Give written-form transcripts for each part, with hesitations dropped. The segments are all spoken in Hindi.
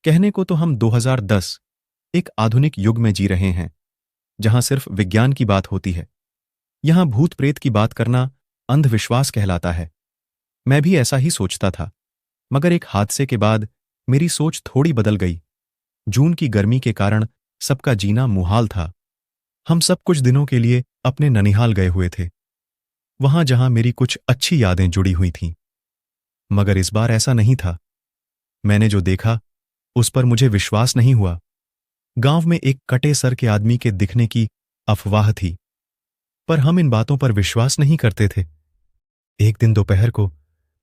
कहने को तो हम 2010 एक आधुनिक युग में जी रहे हैं, जहां सिर्फ विज्ञान की बात होती है। यहां भूत प्रेत की बात करना अंधविश्वास कहलाता है। मैं भी ऐसा ही सोचता था, मगर एक हादसे के बाद मेरी सोच थोड़ी बदल गई। जून की गर्मी के कारण सबका जीना मुहाल था। हम सब कुछ दिनों के लिए अपने ननिहाल गए हुए थे, वहां जहां मेरी कुछ अच्छी यादें जुड़ी हुई थीं। मगर इस बार ऐसा नहीं था। मैंने जो देखा उस पर मुझे विश्वास नहीं हुआ। गांव में एक कटे सर के आदमी के दिखने की अफवाह थी, पर हम इन बातों पर विश्वास नहीं करते थे। एक दिन दोपहर को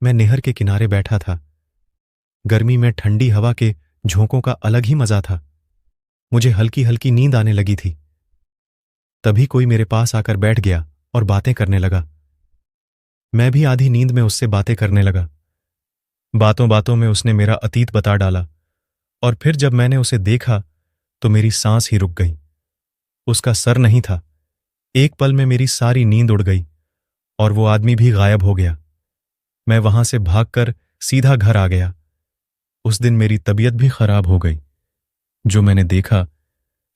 मैं नहर के किनारे बैठा था। गर्मी में ठंडी हवा के झोंकों का अलग ही मजा था। मुझे हल्की हल्की नींद आने लगी थी। तभी कोई मेरे पास आकर बैठ गया और बातें करने लगा। मैं भी आधी नींद में उससे बातें करने लगा। बातों बातों में उसने मेरा अतीत बता डाला, और फिर जब मैंने उसे देखा तो मेरी सांस ही रुक गई। उसका सर नहीं था। एक पल में मेरी सारी नींद उड़ गई और वो आदमी भी गायब हो गया। मैं वहां से भागकर सीधा घर आ गया। उस दिन मेरी तबीयत भी खराब हो गई। जो मैंने देखा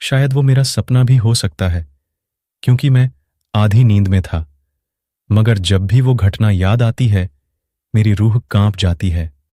शायद वो मेरा सपना भी हो सकता है, क्योंकि मैं आधी नींद में था। मगर जब भी वो घटना याद आती है, मेरी रूह कांप जाती है।